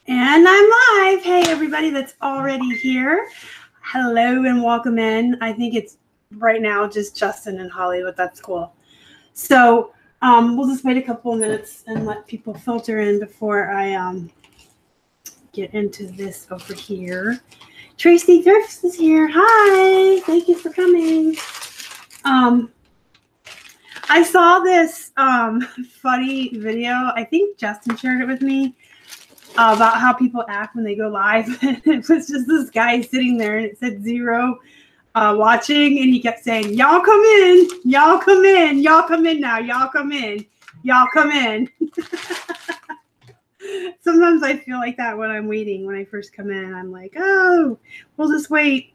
And I'm live. Hey, everybody that's already here. Hello and welcome in. I think it's right now just Justin and Holly, but that's cool. So we'll just wait a couple of minutes and let people filter in before I get into this over here. Tracy Thrifts is here. Hi. Thank you for coming. I saw this funny video. I think Justin shared it with me. About how people act when they go live. It was just this guy sitting there and it said 0 watching, and he kept saying, y'all come in, y'all come in, y'all come in now, y'all come in, y'all come in. Sometimes I feel like that when I'm waiting, when I first come in. I'm like, oh, we'll just wait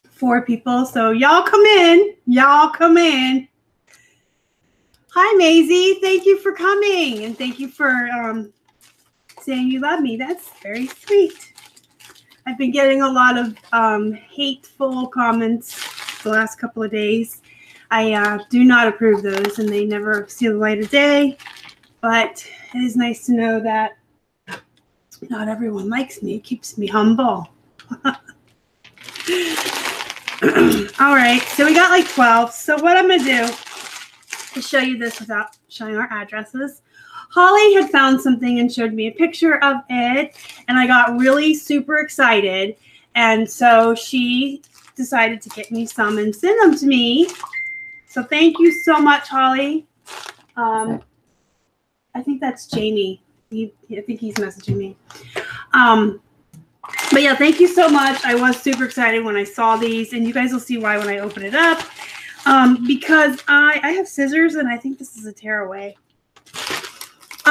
for people. So y'all come in, y'all come in. Hi, Maisie. Thank you for coming, and thank you for saying you love me. That's very sweet. I've been getting a lot of hateful comments the last couple of days. I do not approve those, and they never see the light of day. But it is nice to know that not everyone likes me. It keeps me humble. All right, so we got like 12. So what I'm going to do is show you this without showing our addresses. Holly had found something and showed me a picture of it, and I got really super excited. And so she decided to get me some and send them to me. So thank you so much, Holly. I think that's Jamie. I think he's messaging me. But yeah, thank you so much. I was super excited when I saw these, and you guys will see why when I open it up. Because I have scissors, and I think this is a tearaway.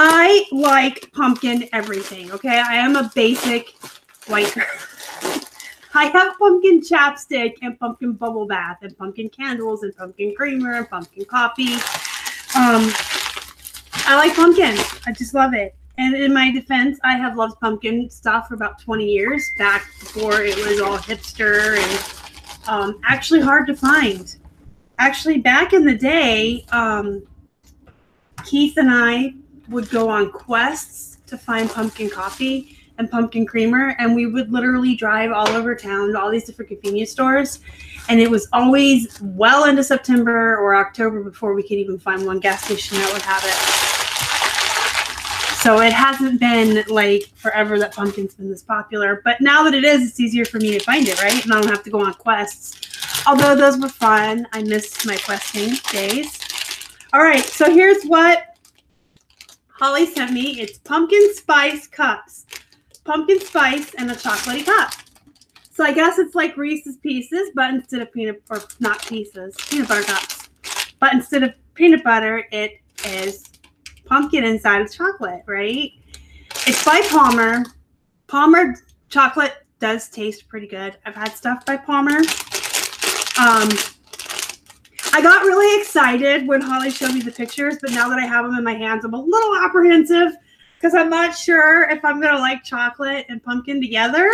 I like pumpkin everything, okay? I am a basic white girl. I have pumpkin chapstick and pumpkin bubble bath and pumpkin candles and pumpkin creamer and pumpkin coffee. I like pumpkin. I just love it. And in my defense, I have loved pumpkin stuff for about 20 years, back before it was all hipster and actually hard to find. Actually, back in the day, Keith and I would go on quests to find pumpkin coffee and pumpkin creamer, and we would literally drive all over town to all these different convenience stores, and it was always well into September or October before we could even find one gas station that would have it. So it hasn't been like forever that pumpkin's been this popular, but now that it is, it's easier for me to find it, right? And I don't have to go on quests. Although those were fun. I missed my questing days. All right, so here's what Holly sent me. It's pumpkin spice cups. Pumpkin spice and a chocolatey cup. So I guess it's like Reese's Pieces, but instead of peanut butter cups. But instead of peanut butter, it is pumpkin inside of chocolate, right? It's by Palmer. Palmer chocolate does taste pretty good. I've had stuff by Palmer. I got really excited when Holly showed me the pictures, but now that I have them in my hands, I'm a little apprehensive because I'm not sure if I'm going to like chocolate and pumpkin together.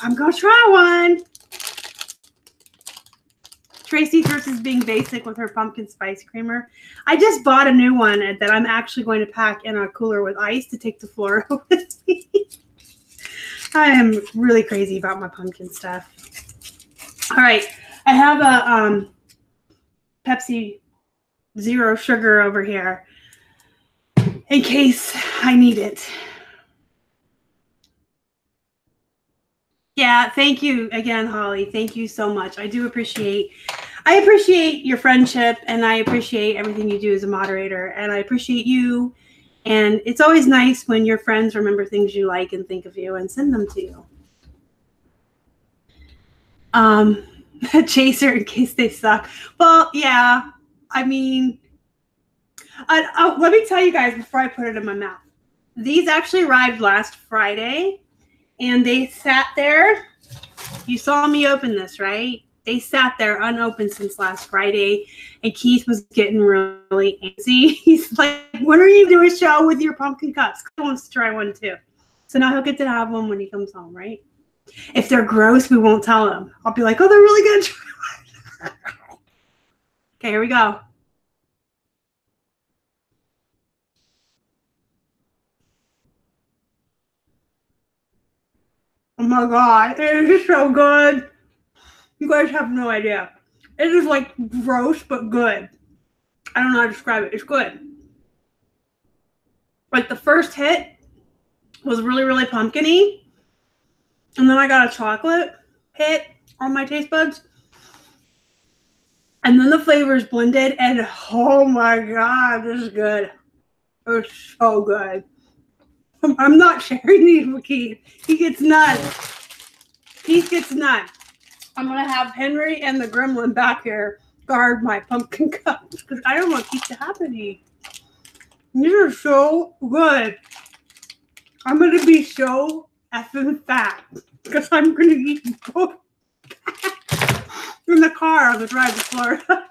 I'm going to try one. Tracy versus being basic with her pumpkin spice creamer. I just bought a new one that I'm actually going to pack in a cooler with ice to take to Florida with me. I am really crazy about my pumpkin stuff. All right. I have a Pepsi Zero Sugar over here in case I need it. Yeah, thank you again, Holly. Thank you so much. I appreciate your friendship, and I appreciate everything you do as a moderator, and I appreciate you. And it's always nice when your friends remember things you like and think of you and send them to you. Chaser in case they suck. Well, yeah. I mean, let me tell you guys before I put it in my mouth. These actually arrived last Friday, and they sat there. You saw me open this, right? They sat there unopened since last Friday, and Keith was getting really antsy. He's like, when are you doing a show with your pumpkin cups? He wants to try one too. So now he'll get to have one when he comes home, right? If they're gross, we won't tell him. I'll be like, oh, they're really good. Okay, here we go. Oh my god, it is so good. You guys have no idea. It is like gross but good. I don't know how to describe it. It's good. Like the first hit was really, really pumpkin-y. And then I got a chocolate hit on my taste buds. And then the flavors blended, and oh my god, this is good. It's so good. I'm not sharing these with Keith. He gets none. Keith gets none. I'm going to have Henry and the gremlin back here guard my pumpkin cups because I don't want Keith to have any. These are so good. I'm going to be so effing fat because I'm going to eat both in the car on the drive to Florida.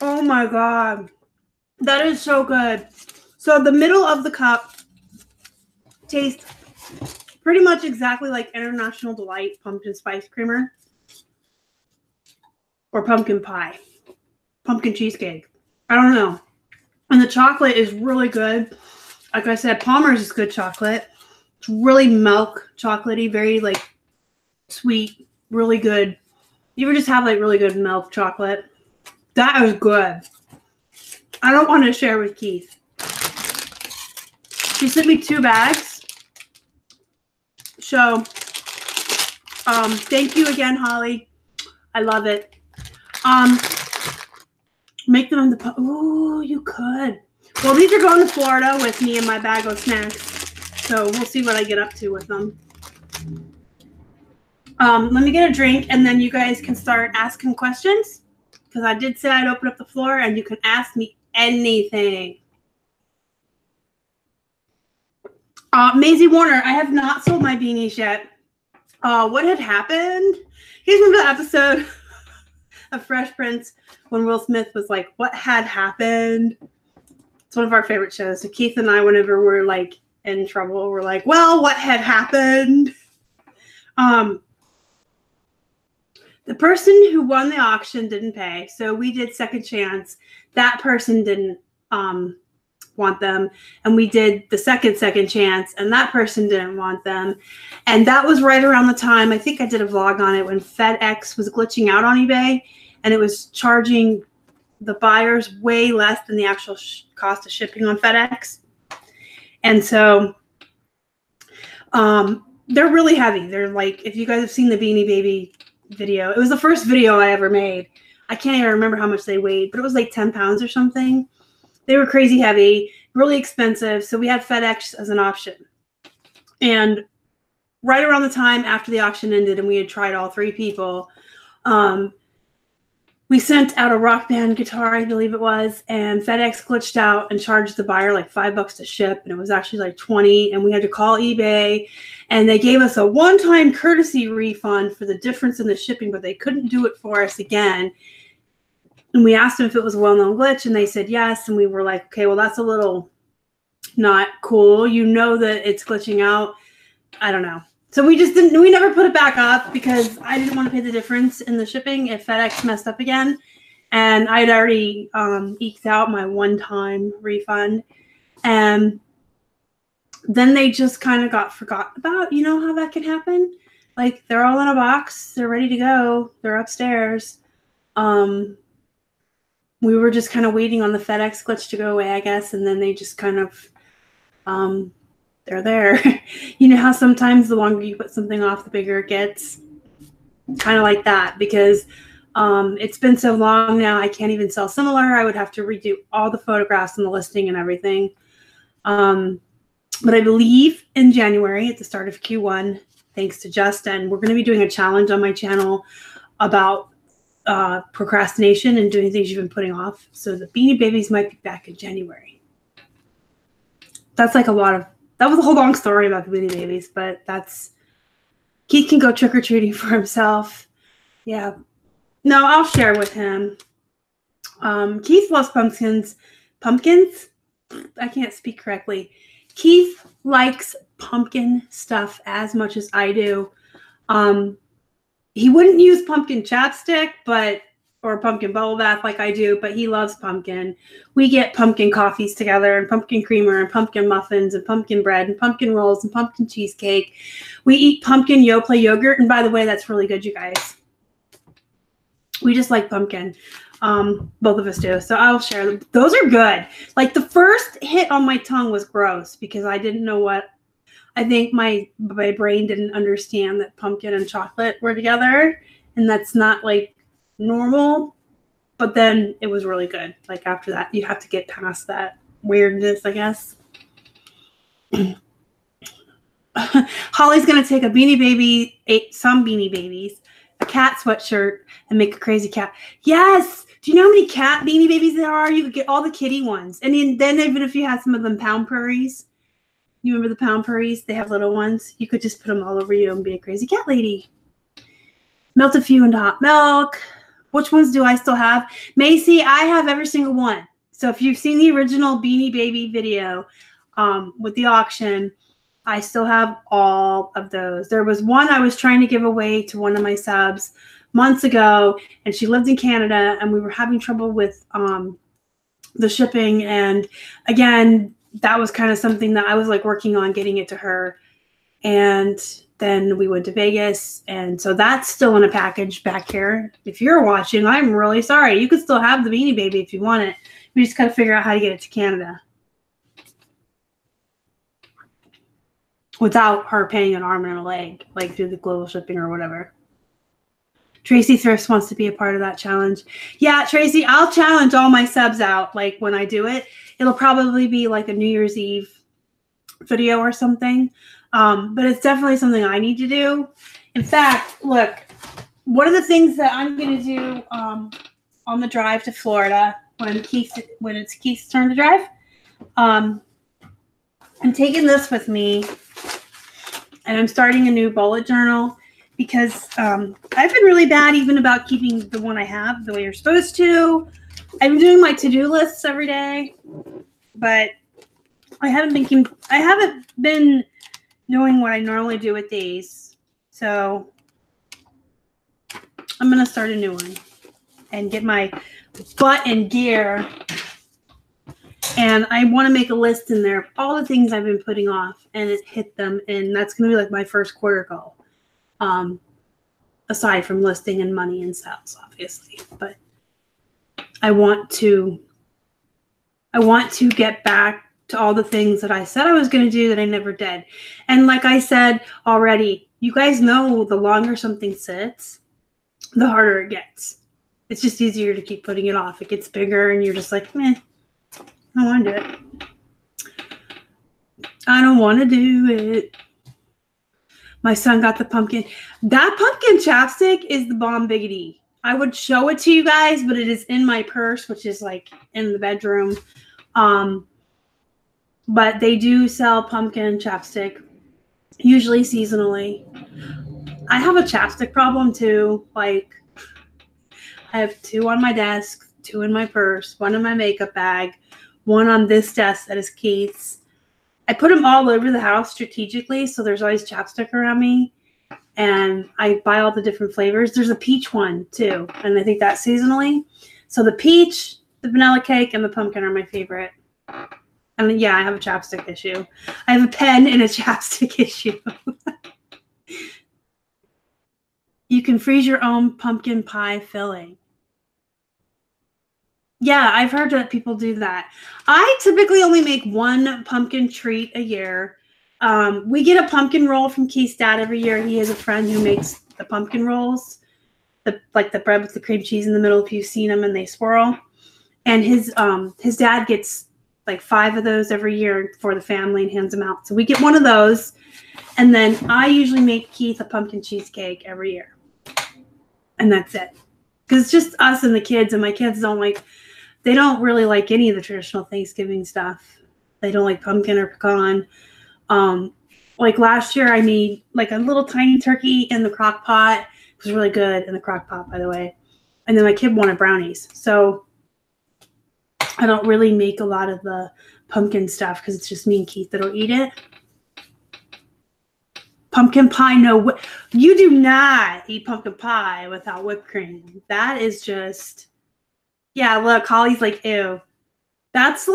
Oh my god. That is so good. So the middle of the cup tastes pretty much exactly like International Delight pumpkin spice creamer or pumpkin pie, pumpkin cheesecake. I don't know. And the chocolate is really good. Like I said, Palmer's is good chocolate. It's really milk chocolatey, very like sweet, really good. You ever just have like really good milk chocolate? That was good. I don't want to share with Keith. She sent me 2 bags. So, thank you again, Holly. I love it. Make them in the ooh, you could. Well, these are going to Florida with me and my bag of snacks. So we'll see what I get up to with them. Let me get a drink, and then you guys can start asking questions. Because I did say I'd open up the floor, and you can ask me anything. Maisie Warner, I have not sold my beanies yet. What had happened? You guys remember the episode of Fresh Prince when Will Smith was like, what had happened? It's one of our favorite shows. So Keith and I, whenever we're like in trouble, we're like, well, what had happened? The person who won the auction didn't pay. So we did second chance. That person didn't want them, and we did the second chance, and that person didn't want them. And that was right around the time, I think I did a vlog on it, when FedEx was glitching out on eBay, and it was charging the buyers way less than the actual cost of shipping on FedEx. And so they're really heavy. They're like, if you guys have seen the Beanie Baby video, it was the first video I ever made. I can't even remember how much they weighed, but it was like 10 pounds or something. They were crazy heavy, really expensive. So we had FedEx as an option. And right around the time after the auction ended and we had tried all 3 people, we sent out a Rock Band guitar, I believe it was, and FedEx glitched out and charged the buyer like $5 to ship. And it was actually like 20. And we had to call eBay, and they gave us a one-time courtesy refund for the difference in the shipping, but they couldn't do it for us again. And we asked them if it was a well-known glitch, and they said yes. And we were like, okay, well, that's a little not cool. You know that it's glitching out. I don't know. So we just didn't, we never put it back up because I didn't want to pay the difference in the shipping if FedEx messed up again. And I'd already eked out my one-time refund. And then they just kind of got forgotten about. You know how that can happen? Like, they're all in a box. They're ready to go. They're upstairs. We were just kind of waiting on the FedEx glitch to go away, I guess. And then they just kind of, they're there. You know how sometimes the longer you put something off, the bigger it gets? Kind of like that, because it's been so long now, I can't even sell similar. I would have to redo all the photographs and the listing and everything. But I believe in January, at the start of Q1, thanks to Justin, we're going to be doing a challenge on my channel about procrastination and doing things you've been putting off. So the Beanie Babies might be back in January. That's like a lot of, that was a whole long story about the Beanie Babies, but that's, Keith can go trick-or-treating for himself. Yeah. No, I'll share with him. Keith loves pumpkins. Pumpkins? I can't speak correctly. Keith likes pumpkin stuff as much as I do. He wouldn't use pumpkin chapstick, but or a pumpkin bubble bath like I do, but he loves pumpkin. We get pumpkin coffees together and pumpkin creamer and pumpkin muffins and pumpkin bread and pumpkin rolls and pumpkin cheesecake. We eat pumpkin Yoplait yogurt. And by the way, that's really good, you guys. We just like pumpkin. Both of us do. So I'll share them. Those are good. Like the first hit on my tongue was gross because I didn't know what, I think my brain didn't understand that pumpkin and chocolate were together. And that's not like normal, but then it was really good. Like after that, you have to get past that weirdness, I guess. Holly's gonna take a Beanie Baby, some Beanie Babies, a cat sweatshirt, and make a crazy cat. Yes. Do you know how many cat Beanie Babies there are? You could get all the kitty ones, and then even if you had some of them pound purries, you remember the pound purries? They have little ones. You could just put them all over you and be a crazy cat lady. Melt a few into hot milk. Which ones do I still have? Macy, I have every single one. So if you've seen the original Beanie Baby video with the auction, I still have all of those. There was one I was trying to give away to one of my subs months ago, and she lived in Canada, and we were having trouble with the shipping. And again, that was kind of something that I was like working on getting it to her. And then we went to Vegas, and so that's still in a package back here. If you're watching, I'm really sorry. You could still have the Beanie Baby if you want it. We just got to figure out how to get it to Canada without her paying an arm and a leg, like through the global shipping or whatever. Tracy Thrifts wants to be a part of that challenge. Yeah, Tracy, I'll challenge all my subs out. Like when I do it, it'll probably be like a New Year's Eve video or something. But it's definitely something I need to do. In fact, look, one of the things that I'm going to do on the drive to Florida when it's Keith's turn to drive, I'm taking this with me, and I'm starting a new bullet journal because I've been really bad even about keeping the one I have the way you're supposed to. I've been doing my to-do lists every day, but I haven't been knowing what I normally do with these. So I'm going to start a new one and get my butt in gear. And I want to make a list in there of all the things I've been putting off and hit them. And that's going to be like my first quarter goal. Aside from listing and money and sales, obviously. But I want to get back to all the things that I said I was going to do that I never did. And like I said already, you guys know the longer something sits, the harder it gets. It's just easier to keep putting it off. It gets bigger and you're just like, meh, I don't want to do it. I don't want to do it. My son got the pumpkin. That pumpkin chapstick is the bomb biggity. I would show it to you guys, but it is in my purse, which is like in the bedroom. But they do sell pumpkin chapstick, usually seasonally. I have a chapstick problem too. Like, I have 2 on my desk, 2 in my purse, 1 in my makeup bag, 1 on this desk that is Keith's. I put them all over the house strategically, so there's always chapstick around me. And I buy all the different flavors. There's a peach one too, and I think that's seasonally. So the peach, the vanilla cake, and the pumpkin are my favorite. And yeah, I have a chapstick issue. I have a pen and a chapstick issue. You can freeze your own pumpkin pie filling. Yeah, I've heard that people do that. I typically only make 1 pumpkin treat a year. We get a pumpkin roll from Keith's dad every year. He has a friend who makes the pumpkin rolls, like the bread with the cream cheese in the middle, if you've seen them, and they swirl. And his dad gets like 5 of those every year for the family and hands them out. So we get 1 of those. And then I usually make Keith a pumpkin cheesecake every year. And that's it. Because it's just us and the kids, and my kids they don't really like any of the traditional Thanksgiving stuff. They don't like pumpkin or pecan. Like last year I made like a little tiny turkey in the crock pot. It was really good in the crock pot, by the way. And then my kid wanted brownies. So I don't really make a lot of the pumpkin stuff because it's just me and Keith that'll eat it. Pumpkin pie, no. You do not eat pumpkin pie without whipped cream. That is just, yeah, look, Holly's like, ew. That's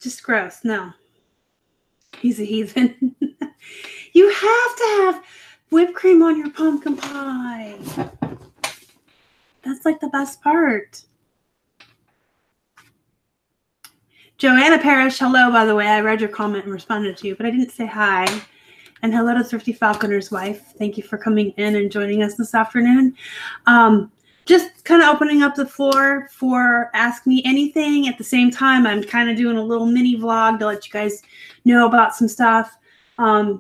just gross. No. He's a heathen. You have to have whipped cream on your pumpkin pie. That's like the best part. Joanna Parrish, hello, by the way. I read your comment and responded to you, but I didn't say hi. And hello to Thrifty Falconer's wife. Thank you for coming in and joining us this afternoon. Just kind of opening up the floor for Ask Me Anything. At the same time, I'm kind of doing a little mini vlog to let you guys know about some stuff. I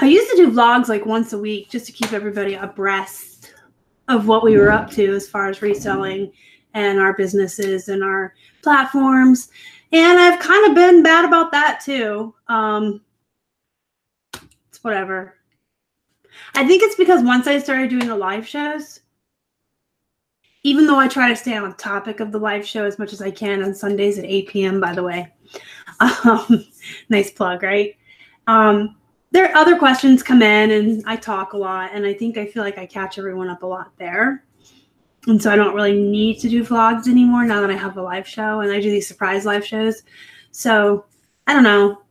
used to do vlogs like once a week just to keep everybody abreast of what we were up to as far as reselling and our businesses and our platforms. And I've kind of been bad about that too. It's whatever. I think it's because once I started doing the live shows, even though I try to stay on topic of the live show as much as I can on Sundays at 8 p.m., by the way. Nice plug, right? There are other questions come in and I talk a lot, and I feel like I catch everyone up a lot there. And so I don't really need to do vlogs anymore now that I have a live show, and I do these surprise live shows. So I don't know.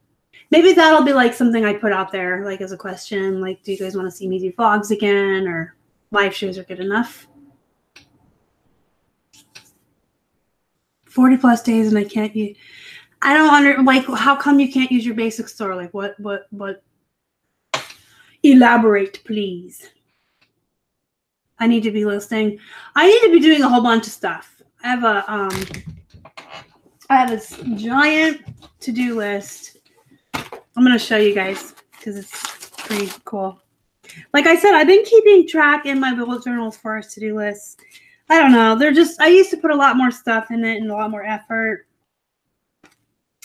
Maybe that'll be like something I put out there, like as a question, like, do you guys want to see me do vlogs again, or live shows are good enough? 40 plus days and I can't use. I don't like, how come you can't use your basic store? Like what? Elaborate, please. I need to be listing. I need to be doing a whole bunch of stuff. I have a giant to-do list. I'm going to show you guys because it's pretty cool. Like I said, I've been keeping track in my bullet journals for our to-do lists. I don't know. I used to put a lot more stuff in it and a lot more effort.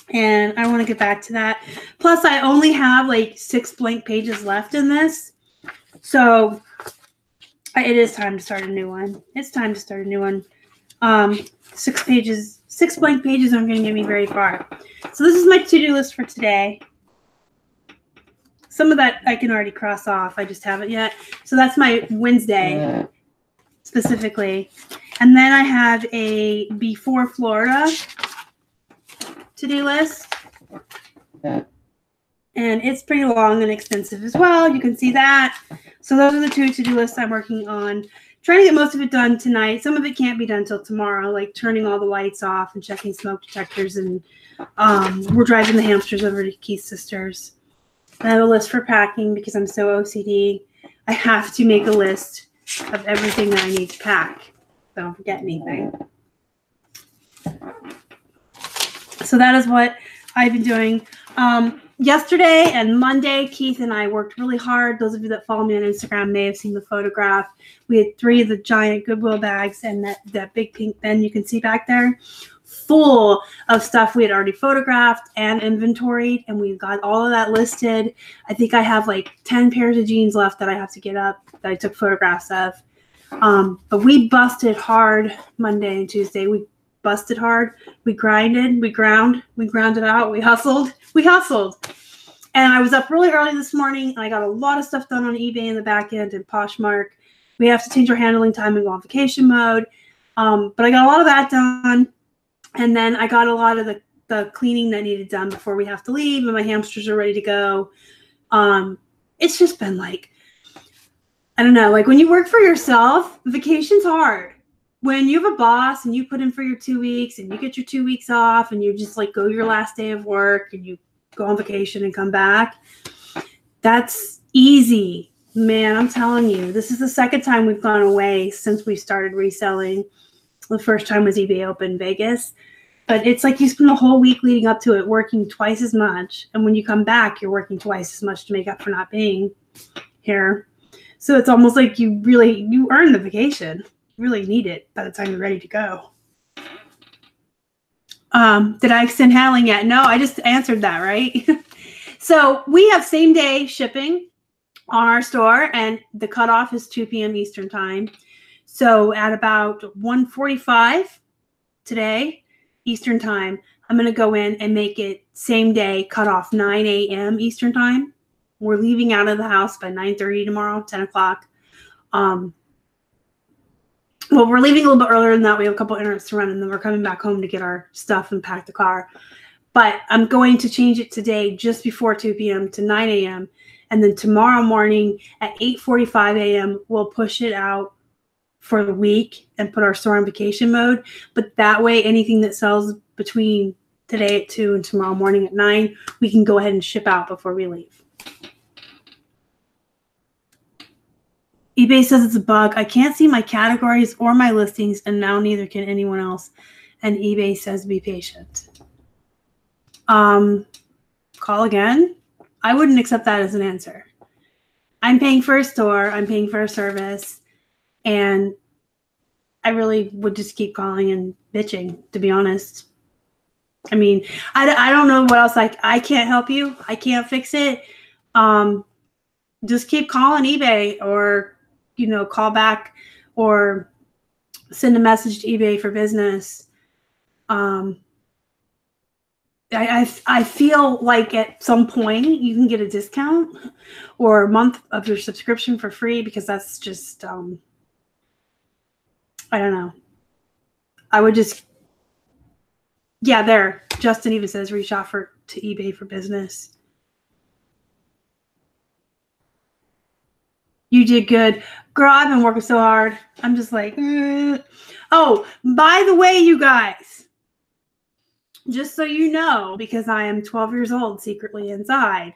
And I want to get back to that. Plus, I only have like 6 blank pages left in this. So it is time to start a new one. It's time to start a new one. 6 blank pages aren't going to get me very far. So this is my to-do list for today. Some of that I can already cross off. I just haven't yet. So that's my Wednesday specifically. And then I have a before Florida to-do list. And it's pretty long and extensive as well. You can see that. So those are the 2 to-do lists I'm working on. Trying to get most of it done tonight. Some of it can't be done till tomorrow, like turning all the lights off and checking smoke detectors. And we're driving the hamsters over to Keith's sister's. I have a list for packing because I'm so OCD. I have to make a list of everything that I need to pack. So I don't forget anything. So that is what I've been doing. Yesterday and Monday, Keith and I worked really hard. Those of you that follow me on Instagram may have seen the photograph. We had 3 of the giant Goodwill bags and that big pink bin you can see back there, full of stuff we had already photographed and inventoried, and we've got all of that listed. I think I have like 10 pairs of jeans left that I have to get up that I took photographs of. But we busted hard Monday and Tuesday. We busted hard. We grinded, we ground it out. We hustled. And I was up really early this morning, and I got a lot of stuff done on eBay in the back end and Poshmark. We have to change our handling time and go on vacation mode. But I got a lot of that done. And then I got a lot of the cleaning that needed done before we have to leave, and my hamsters are ready to go. It's just been like, I don't know, like when you work for yourself, vacation's hard. When you have a boss and you put in for your 2 weeks and you get your 2 weeks off and you just like go your last day of work and you go on vacation and come back, that's easy. Man, I'm telling you, this is the second time we've gone away since we started reselling. The first time was eBay Open Vegas. But it's like you spend the whole week leading up to it working twice as much. And when you come back, you're working twice as much to make up for not being here. So it's almost like you earn the vacation. Really need it by the time you're ready to go. Did I extend handling yet? No, I just answered that, right? So we have same day shipping on our store, and the cutoff is 2 p.m. Eastern time. So at about 1:45 today, Eastern time. I'm going to go in and make it same day, cut off 9 a.m. Eastern time. We're leaving out of the house by 9:30 tomorrow, 10 o'clock. Well, we're leaving a little bit earlier than that. We have a couple errands to run, and then we're coming back home to get our stuff and pack the car. But I'm going to change it today just before 2 p.m. to 9 a.m. And then tomorrow morning at 8:45 a.m., we'll push it out for the week and put our store on vacation mode. But that way, anything that sells between today at 2 and tomorrow morning at 9, we can go ahead and ship out before we leave. eBay says it's a bug. I can't see my categories or my listings, and now neither can anyone else. And eBay says be patient. Call again. I wouldn't accept that as an answer. I'm paying for a store. I'm paying for a service. And I really would just keep calling and bitching, to be honest. I mean, I don't know what else. I can't help you. I can't fix it. Just keep calling eBay, or, you know, call back or send a message to eBay for business. I feel like at some point you can get a discount or a month of your subscription for free, because that's just, I don't know. I would just, yeah, there. Justin even says reach out to eBay for business. You did good. Girl, I've been working so hard. I'm just like, Oh, by the way, you guys, just so you know, because I am 12 years old secretly inside,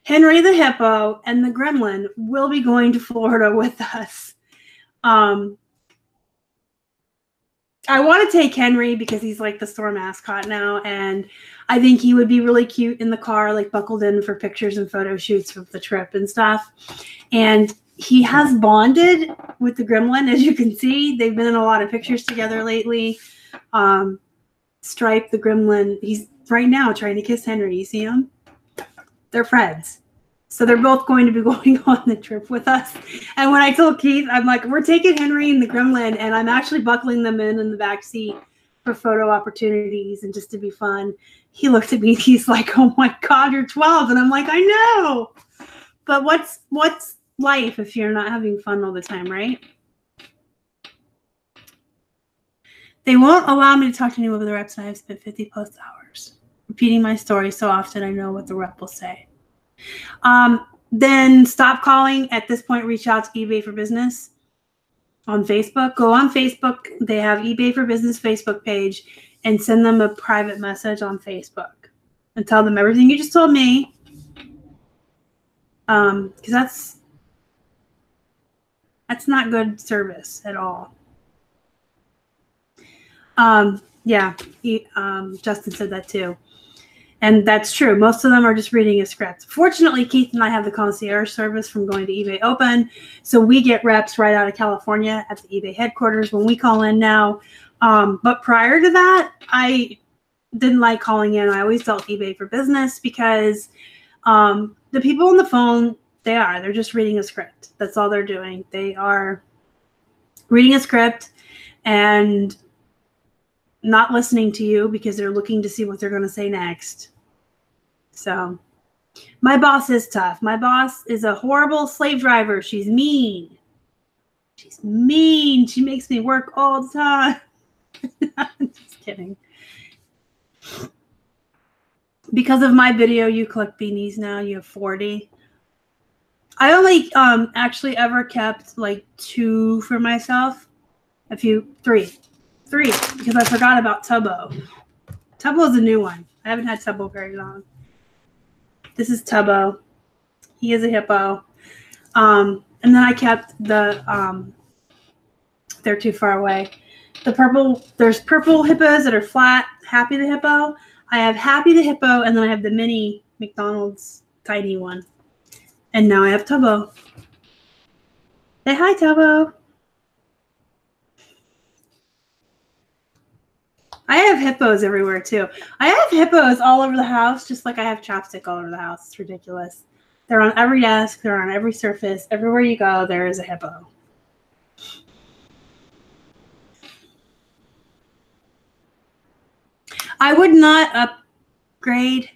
Henry the hippo and the gremlin will be going to Florida with us. I want to take Henry because he's like the store mascot now, and I think he would be really cute in the car, like buckled in for pictures and photo shoots of the trip and stuff. And he has bonded with the gremlin, as you can see. They've been in a lot of pictures together lately. Stripe the gremlin, he's right now trying to kiss Henry. You see him? They're friends. So they're both going to be going on the trip with us. And when I told Keith, I'm like, we're taking Henry and the gremlin, and I'm actually buckling them in the back seat for photo opportunities and just to be fun. He looked at me, he's like, oh my God, you're 12. And I'm like, I know. But what's life if you're not having fun all the time, right? They won't allow me to talk to anyone with the reps, and I've spent 50 plus hours repeating my story so often I know what the rep will say. Then stop calling. At this point, reach out to eBay for Business on Facebook. Go on Facebook. They have eBay for Business Facebook page, and send them a private message on Facebook and tell them everything you just told me. Because that's not good service at all. Yeah, Justin said that too. And that's true. Most of them are just reading a script. Fortunately, Keith and I have the concierge service from going to eBay Open. So we get reps right out of California at the eBay headquarters when we call in now. But prior to that, I didn't like calling in. I always dealt eBay for Business because the people on the phone, they're just reading a script. That's all they're doing. They are reading a script and not listening to you because they're looking to see what they're going to say next. So my boss is tough. My boss is a horrible slave driver. She's mean. She's mean. She makes me work all the time. I'm just kidding. Because of my video, you collect beanies now. You have 40. I only actually ever kept like 2 for myself. Three, because I forgot about Tubbo. Tubbo is a new one. I haven't had Tubbo very long. This is Tubbo. He is a hippo. And then I kept the, they're too far away. There's purple hippos that are flat. Happy the hippo. I have Happy the hippo, and then I have the mini McDonald's tiny one. And now I have Tubbo. Say hi, Tubbo. I have hippos everywhere, too. I have hippos all over the house, just like I have chapstick all over the house. It's ridiculous. They're on every desk. They're on every surface. Everywhere you go, there is a hippo. I would not upgrade,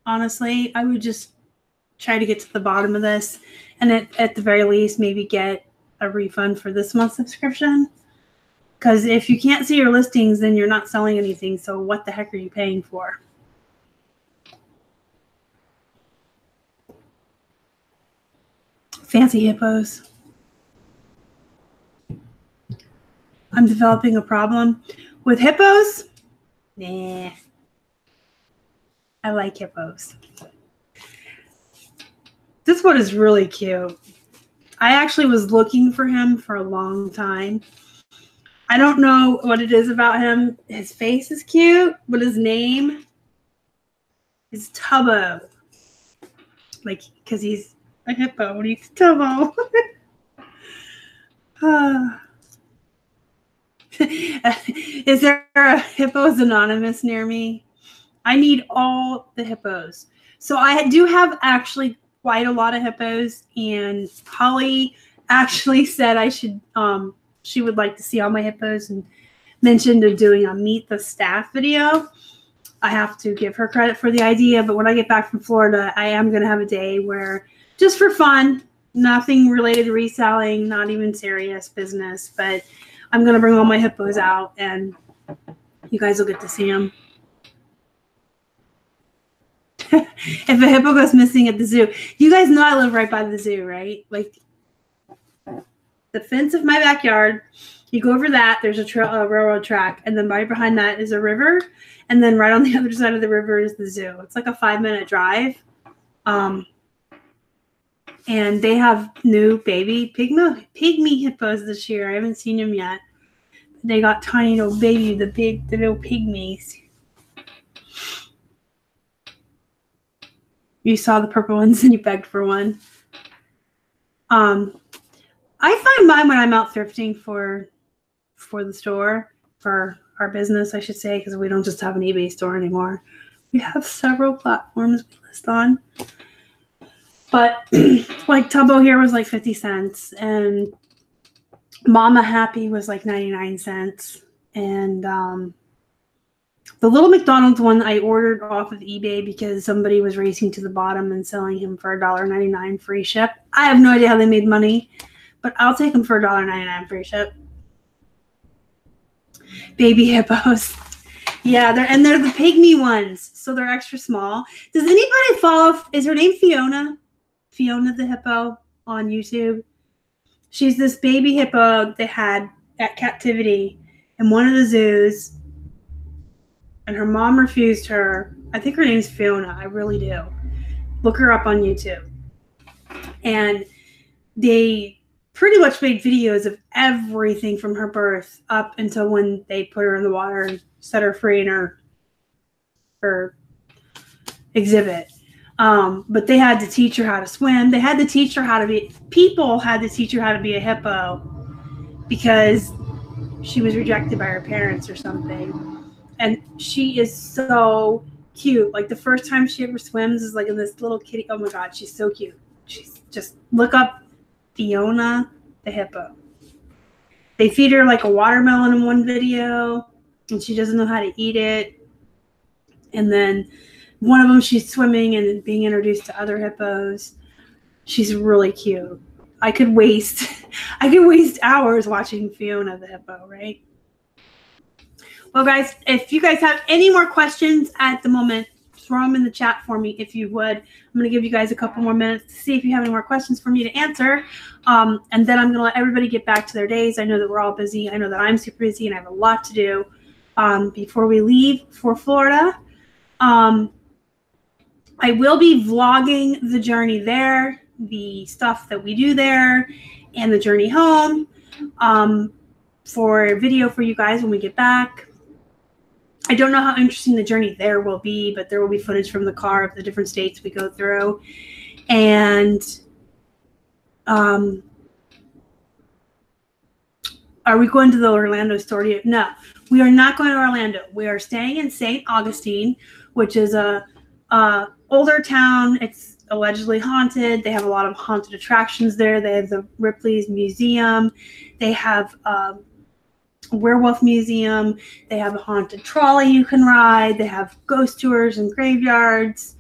honestly. I would just try to get to the bottom of this, and at the very least, maybe get a refund for this month's subscription. Because if you can't see your listings, then you're not selling anything. So what the heck are you paying for? Fancy hippos. I'm developing a problem with hippos. Nah. I like hippos. This one is really cute. I actually was looking for him for a long time. I don't know what it is about him. His face is cute, but his name is Tubbo. Like, because he's a hippo. What do you Tubbo? Is there a Hippos Anonymous near me? I need all the hippos. So I do have actually quite a lot of hippos, and Holly actually said I should, she would like to see all my hippos and mentioned doing a Meet the Staff video. I have to give her credit for the idea, but when I get back from Florida, I am going to have a day where, just for fun, nothing related to reselling, not even serious business, but I'm going to bring all my hippos out, and you guys will get to see them. If a hippo goes missing at the zoo, you guys know I live right by the zoo, right? Like the fence of my backyard, you go over that, there's a railroad track, and then right behind that is a river, and then right on the other side of the river is the zoo. It's like a 5-minute drive. And they have new baby pygmy hippos this year. I haven't seen them yet. They got tiny little baby, the little pygmies. You saw the purple ones and you begged for one. I find mine when I'm out thrifting for the store, for our business, I should say, because we don't just have an eBay store anymore. We have several platforms we list on. But like Tubbo here was like 50 cents, and Mama Happy was like 99 cents. And the little McDonald's one I ordered off of eBay because somebody was racing to the bottom and selling him for $1.99 free ship. I have no idea how they made money, but I'll take them for $1.99 free ship. Baby hippos. Yeah, they're the pygmy ones, so they're extra small. Does anybody follow, is her name Fiona? Fiona the hippo on YouTube. She's this baby hippo they had at captivity in one of the zoos, and her mom refused her. I think her name's Fiona. I really do. Look her up on YouTube. And they pretty much made videos of everything from her birth up until when they put her in the water and set her free in her exhibit. But they had to teach her how to swim. They had to teach her how to be, people had to teach her how to be a hippo because she was rejected by her parents or something. And she is so cute. Like the first time she ever swims is like in this little kitty. Oh my God, she's so cute. She's just, look up Fiona the hippo. They feed her like a watermelon in one video, and she doesn't know how to eat it. And then one of them, she's swimming and being introduced to other hippos. She's really cute. I could waste hours watching Fiona the hippo, right? Well, guys, if you guys have any more questions at the moment, throw them in the chat for me if you would. I'm going to give you guys a couple more minutes to see if you have any more questions for me to answer. And then I'm going to let everybody get back to their days. I know that we're all busy. I know that I'm super busy and I have a lot to do before we leave for Florida. I will be vlogging the journey there, the stuff that we do there, and the journey home for a video for you guys when we get back. I don't know how interesting the journey there will be, but there will be footage from the car of the different states we go through. And are we going to the Orlando store? No, we are not going to Orlando. We are staying in St. Augustine, which is a older town. It's allegedly haunted. They have a lot of haunted attractions there. They have the Ripley's Museum. They have werewolf museum. They have a haunted trolley you can ride. They have ghost tours and graveyards.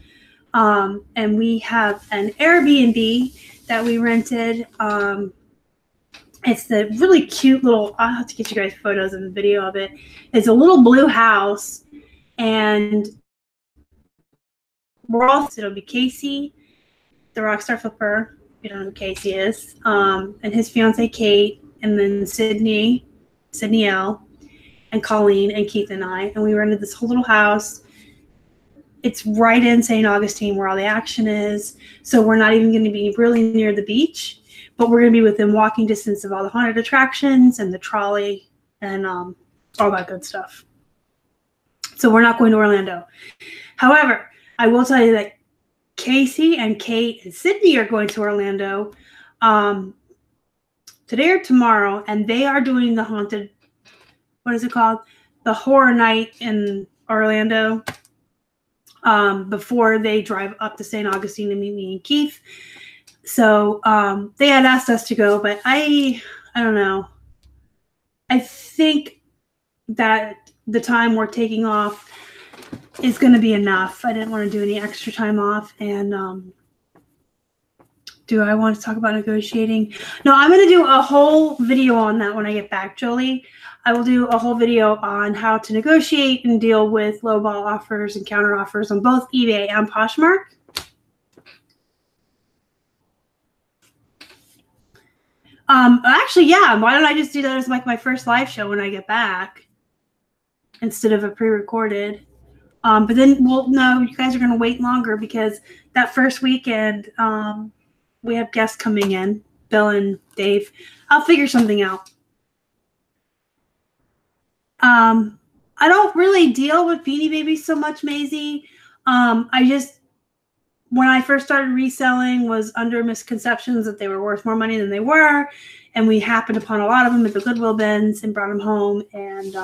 And we have an Airbnb that we rented. It's the really cute little, I'll have to get you guys photos and video of it. It's a little blue house, and it'll be Casey, the rockstar flipper. You don't know who Casey is. And his fiance Kate, and then Sydney L, and Colleen, and Keith and I. And we rented this whole little house. It's right in St. Augustine where all the action is. So we're not even going to be really near the beach, but we're going to be within walking distance of all the haunted attractions and the trolley and all that good stuff. So we're not going to Orlando. However, I will tell you that Casey and Kate and Sydney are going to Orlando today or tomorrow, and they are doing the haunted, what is it called? The horror night in Orlando before they drive up to St. Augustine to meet me and Keith. So they had asked us to go, but I don't know. I think that the time we're taking off is going to be enough. I didn't want to do any extra time off. And do I want to talk about negotiating? No, I'm going to do a whole video on that when I get back, Jolie. I will do a whole video on how to negotiate and deal with lowball offers and counter offers on both eBay and Poshmark. Actually, yeah. Why don't I just do that as like my first live show when I get back instead of a pre-recorded? But then, well, no, you guys are going to wait longer because that first weekend, we have guests coming in, Bill and Dave. I'll figure something out. I don't really deal with Beanie Babies so much, Maisie. When I first started reselling, was under misconceptions that they were worth more money than they were. And we happened upon a lot of them at the Goodwill bins and brought them home. And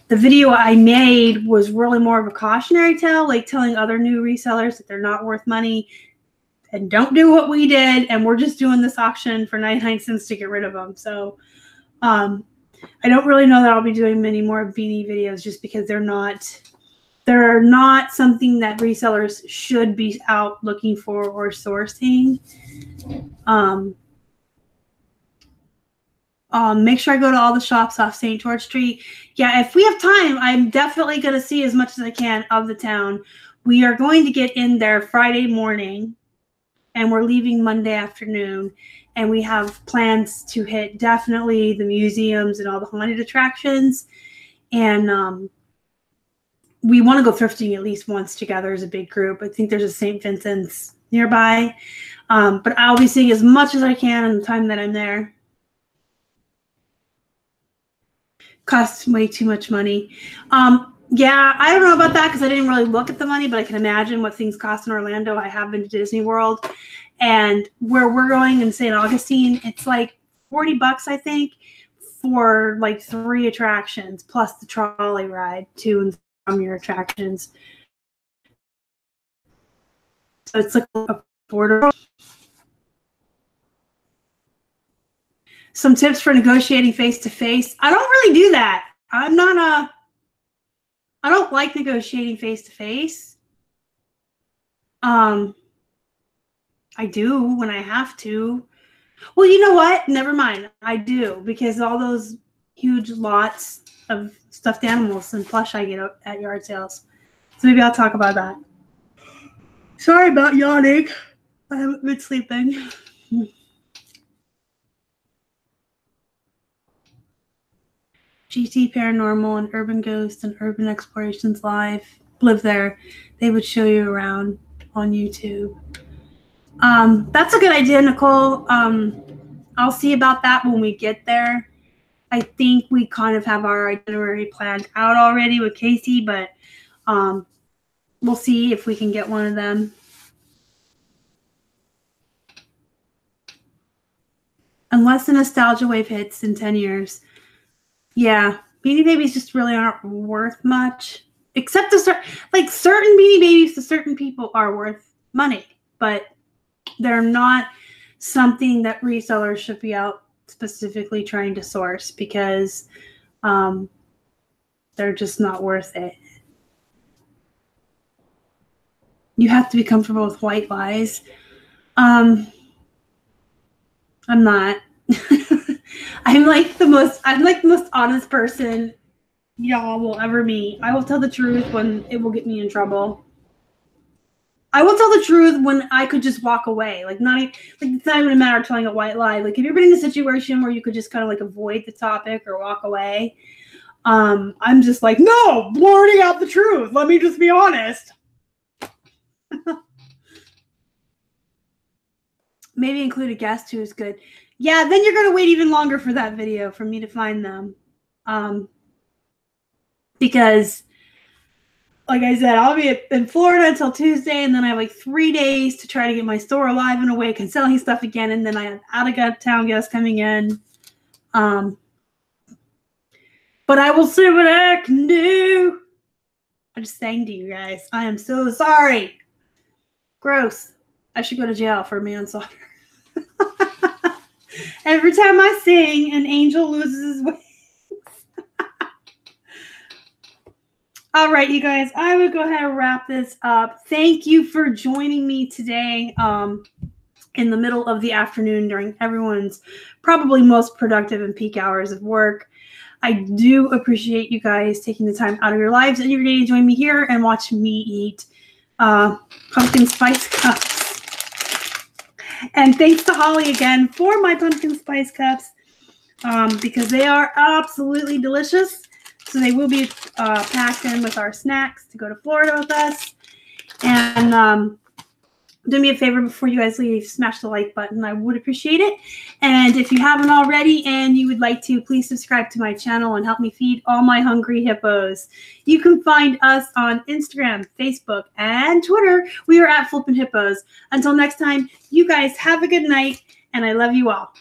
the video I made was really more of a cautionary tale, like telling other new resellers that they're not worth money and don't do what we did. And we're just doing this auction for 99 cents to get rid of them. So I don't really know that I'll be doing many more beanie videos just because they're not something that resellers should be out looking for or sourcing. Make sure I go to all the shops off St. George Street. Yeah, if we have time, I'm definitely going to see as much as I can of the town. We are going to get in there Friday morning, and we're leaving Monday afternoon. And we have plans to hit definitely the museums and all the haunted attractions. And we want to go thrifting at least once together as a big group. I think there's a St. Vincent's nearby. But I'll be seeing as much as I can in the time that I'm there. Costs way too much money. Yeah, I don't know about that because I didn't really look at the money, but I can imagine what things cost in Orlando. I have been to Disney World. And where we're going in St. Augustine, it's like $40, I think, for like 3 attractions, plus the trolley ride to and from your attractions. So it's like affordable. Some tips for negotiating face-to-face. I don't really do that. I don't like negotiating face-to-face. I do when I have to. Well, you know what? Never mind. I do, because all those huge lots of stuffed animals and plush I get at yard sales. So maybe I'll talk about that. Sorry about yawning. I haven't been sleeping. GT Paranormal and Urban Ghost and Urban Explorations Live live there. They would show you around on YouTube. That's a good idea, Nicole. I'll see about that when we get there. I think we kind of have our itinerary planned out already with Casey, but we'll see if we can get one of them. Unless the nostalgia wave hits in 10 years. Yeah, Beanie Babies just really aren't worth much. Except to certain Beanie Babies to certain people are worth money, but they're not something that resellers should be out specifically trying to source because They're just not worth it. You have to be comfortable with white lies. I'm not. I'm like the most honest person y'all will ever meet. I will tell the truth when it will get me in trouble. I will tell the truth when I could just walk away. Like it's not even a matter of telling a white lie. Like, have you ever been in a situation where you could just kind of like avoid the topic or walk away? I'm just like, no, blurting out the truth. Let me just be honest. Maybe include a guest who is good. Yeah, then you're going to wait even longer for that video for me to find them. Because, like I said, I'll be in Florida until Tuesday, and then I have like 3 days to try to get my store alive and awake and selling stuff again, and then I have out-of-town guests coming in. But I will see what I can do. I'm just saying to you guys, I am so sorry. Gross. I should go to jail for manslaughter. Every time I sing, an angel loses his wings. All right, you guys, I will go ahead and wrap this up. Thank you for joining me today in the middle of the afternoon during everyone's probably most productive and peak hours of work. I do appreciate you guys taking the time out of your lives and your day to join me here and watch me eat pumpkin spice cups. And thanks to Holly again for my pumpkin spice cups because they are absolutely delicious. So they will be packed in with our snacks to go to Florida with us. And do me a favor before you guys leave, smash the like button. I would appreciate it. And if you haven't already and you would like to, please subscribe to my channel and help me feed all my hungry hippos. You can find us on Instagram, Facebook, and Twitter. We are at Flippin Hippos. Until next time, you guys have a good night, and I love you all.